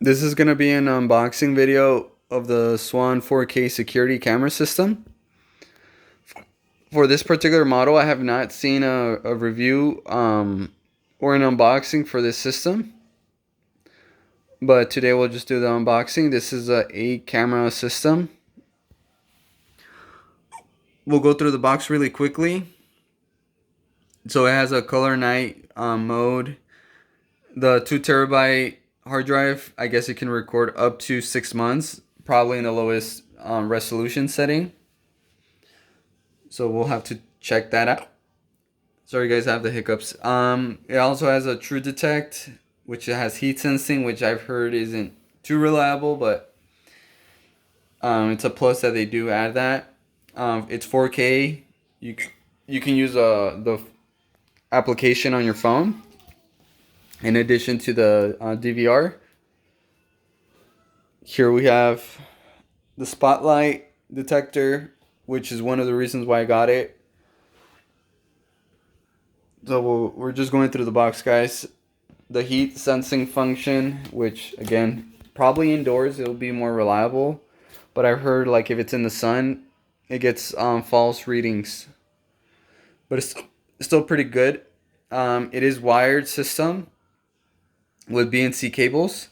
This is going to be an unboxing video of the Swann 4K security camera system. For this particular model, I have not seen a review or an unboxing for this system. But today we'll just do the unboxing. This is a 8-camera system. We'll go through the box really quickly. So it has a color night mode. The 2 TB hard drive, I guess it can record up to 6 months, probably in the lowest resolution setting. So we'll have to check that out. Sorry guys, I have the hiccups. It also has a true detect, which has heat sensing, which I've heard isn't too reliable, but it's a plus that they do add that. It's 4K. You can use the application on your phone in addition to the DVR. Here we have the spotlight detector, which is one of the reasons why I got it. So we're just going through the box, guys. The heat sensing function, which again, probably indoors it'll be more reliable, but I've heard like if it's in the sun, it gets false readings. But it's still pretty good. It is wired system with BNC cables.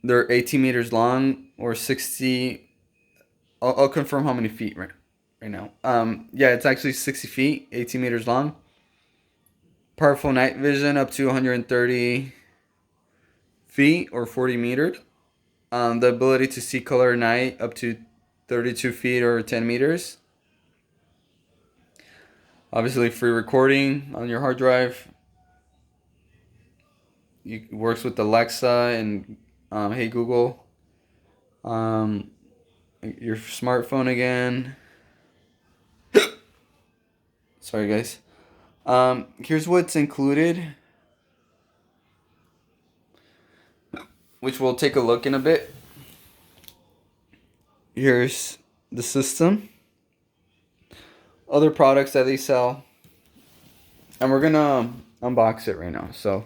They're 18 meters long or 60. I'll confirm how many feet right now. Yeah, it's actually 60 feet, 18 meters long. Powerful night vision up to 130 feet or 40 meters. The ability to see color at night up to 32 feet or 10 meters. Obviously, free recording on your hard drive. It works with Alexa and Hey Google. Your smartphone again. Sorry, guys. Here's what's included, which we'll take a look in a bit. Here's the system, other products that they sell, and we're gonna unbox it right now. So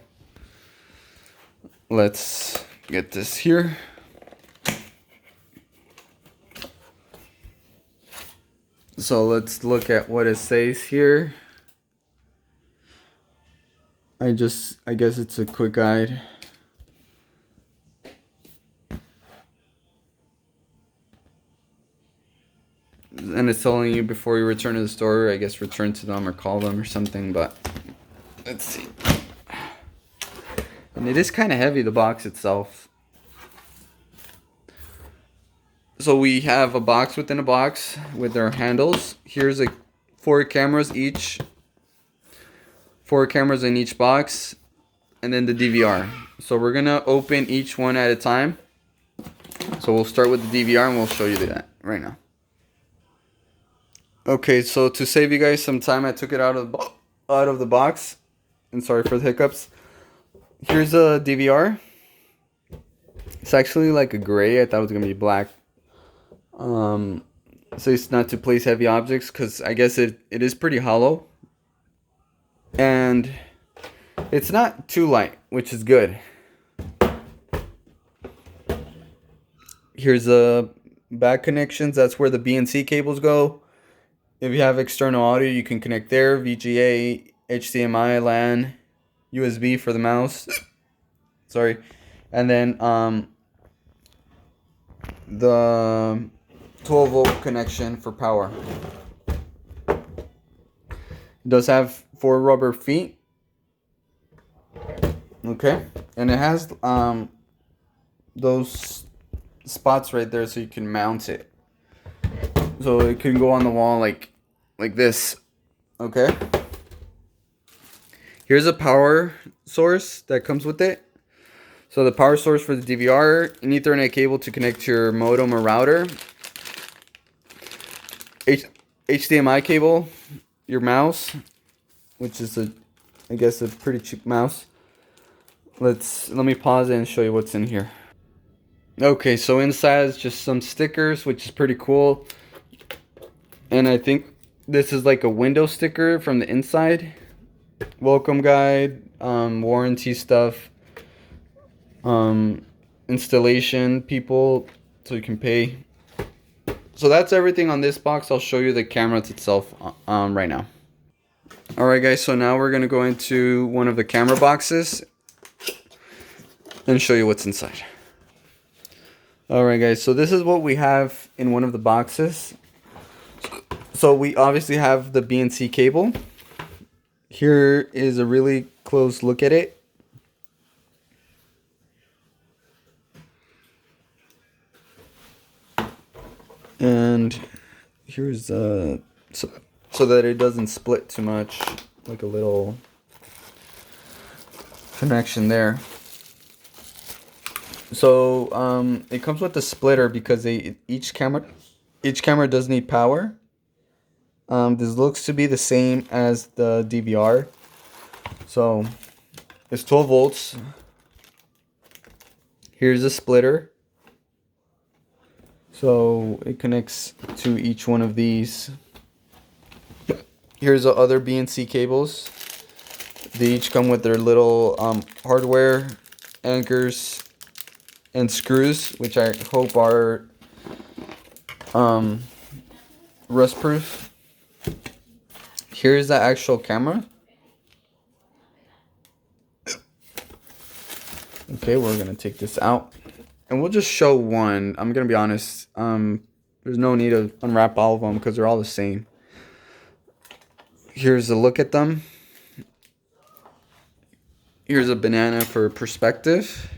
let's get this here. So let's look at what it says here. I guess it's a quick guide. And it's telling you before you return to the store, I guess return to them or call them or something, but let's see. And it is kind of heavy, the box itself. So we have a box within a box with their handles. Here's 4 cameras each. 4 cameras in each box. And then the DVR. So we're going to open each one at a time. So we'll start with the DVR and we'll show you that right now. Okay, so to save you guys some time, I took it out of the box. And sorry for the hiccups. Here's a DVR. It's actually like a gray. I thought it was going to be black. So it's not to place heavy objects because I guess it is pretty hollow. And it's not too light, which is good. Here's the back connections. That's where the BNC cables go. If you have external audio, you can connect there. VGA, HDMI, LAN, USB for the mouse. Sorry. And then the 12-volt connection for power. It does have 4 rubber feet. Okay. And it has those spots right there so you can mount it. So it can go on the wall like this. Okay. Here's a power source that comes with it. So the power source for the DVR, an Ethernet cable to connect to your modem or router. HDMI cable, your mouse, which is I guess a pretty cheap mouse. Let me pause it and show you what's in here. Okay, so inside is just some stickers, which is pretty cool. And I think this is like a window sticker from the inside. Welcome guide, warranty stuff. um, installation people, so you can pay. So that's everything on this box. I'll show you the camera itself right now. Alright guys, so now we're going to go into one of the camera boxes and show you what's inside. Alright guys, so this is what we have in one of the boxes. So we obviously have the BNC cable. Here is a really close look at it. And here's so that it doesn't split too much, like a little connection there. So it comes with a splitter because each camera does need power. This looks to be the same as the DVR. So it's 12 volts. Here's a splitter. So it connects to each one of these. Here's the other BNC cables. They each come with their little hardware, anchors, and screws, which I hope are rust proof. Here's the actual camera. Okay, we're gonna take this out and we'll just show one. I'm gonna be honest, there's no need to unwrap all of them because they're all the same. Here's a look at them. Here's a banana for perspective.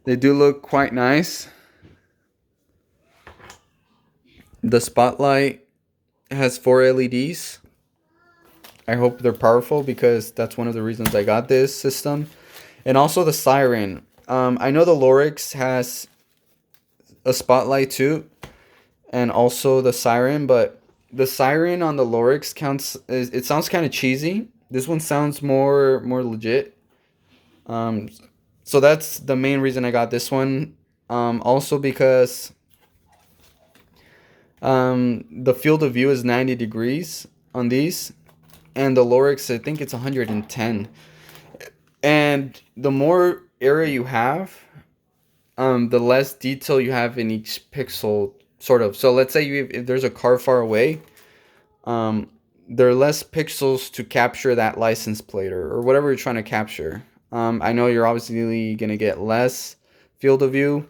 They do look quite nice. The spotlight has 4 LEDs. I hope they're powerful because that's one of the reasons I got this system. And also the siren. I know the Lorix has a spotlight too, and also the siren, but the siren on the Lorix it sounds kind of cheesy. This one sounds more legit. So that's the main reason I got this one. Also because the field of view is 90 degrees on these, and the Lorix, I think it's 110. And the more area you have, the less detail you have in each pixel, sort of. So let's say if there's a car far away, there are less pixels to capture that license plate or whatever you're trying to capture. I know you're obviously going to get less field of view,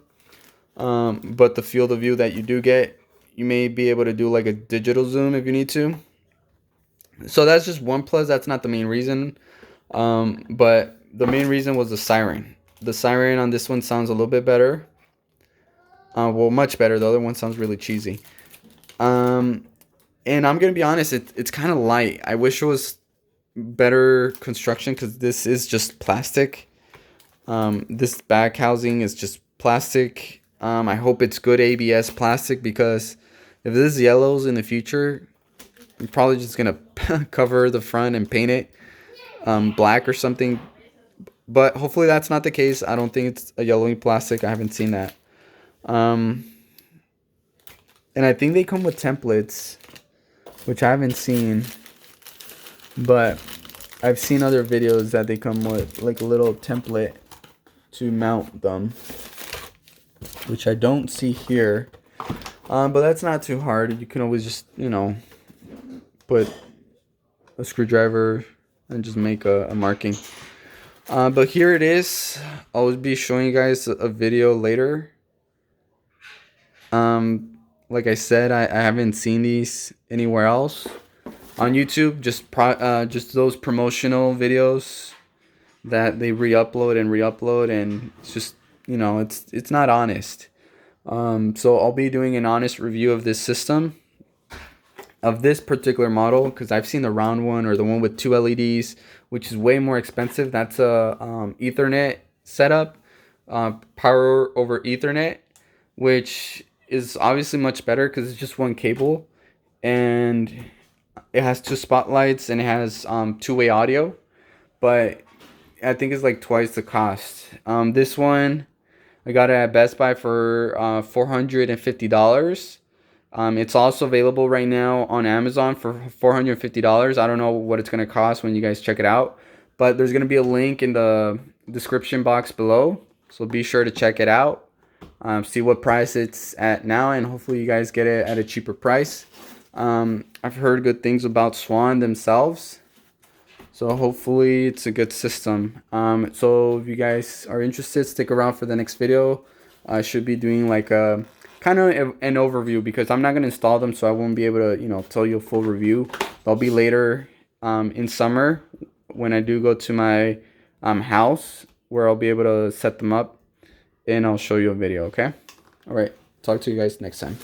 but the field of view that you do get, you may be able to do like a digital zoom if you need to. So that's just one plus. That's not the main reason. But the main reason was the siren. The siren on this one sounds a little bit better. Well, much better. The other one sounds really cheesy. And I'm going to be honest, it's kind of light. I wish it was better construction because this is just plastic. This back housing is just plastic. I hope it's good ABS plastic because if this is yellows in the future, I'm probably just going to cover the front and paint it black or something. But hopefully that's not the case. I don't think it's a yellowing plastic. I haven't seen that. And I think they come with templates, which I haven't seen. But I've seen other videos that they come with like a little template to mount them, which I don't see here. But that's not too hard. You can always just, put a screwdriver and just make a marking. But here it is. I'll be showing you guys a video later. Like I said, I haven't seen these anywhere else on YouTube. Just those promotional videos that they re-upload, and it's just, it's not honest. So I'll be doing an honest review of this system, of this particular model, because I've seen the round one or the one with 2 LEDs, which is way more expensive. That's a Ethernet setup, power over Ethernet, which is obviously much better because it's just one cable, and it has 2 spotlights and it has two-way audio, but I think it's like twice the cost. This one I got it at Best Buy for $450. It's also available right now on Amazon for $450. I don't know what it's going to cost when you guys check it out, but there's going to be a link in the description box below. So be sure to check it out. See what price it's at now, and hopefully you guys get it at a cheaper price. I've heard good things about Swann themselves, so hopefully it's a good system. So if you guys are interested, stick around for the next video. I should be doing like a kind of an overview, because I'm not going to install them, so I won't be able to, you know, tell you a full review. They'll be later in summer when I do go to my house, where I'll be able to set them up, and I'll show you a video. Okay, all right, talk to you guys next time.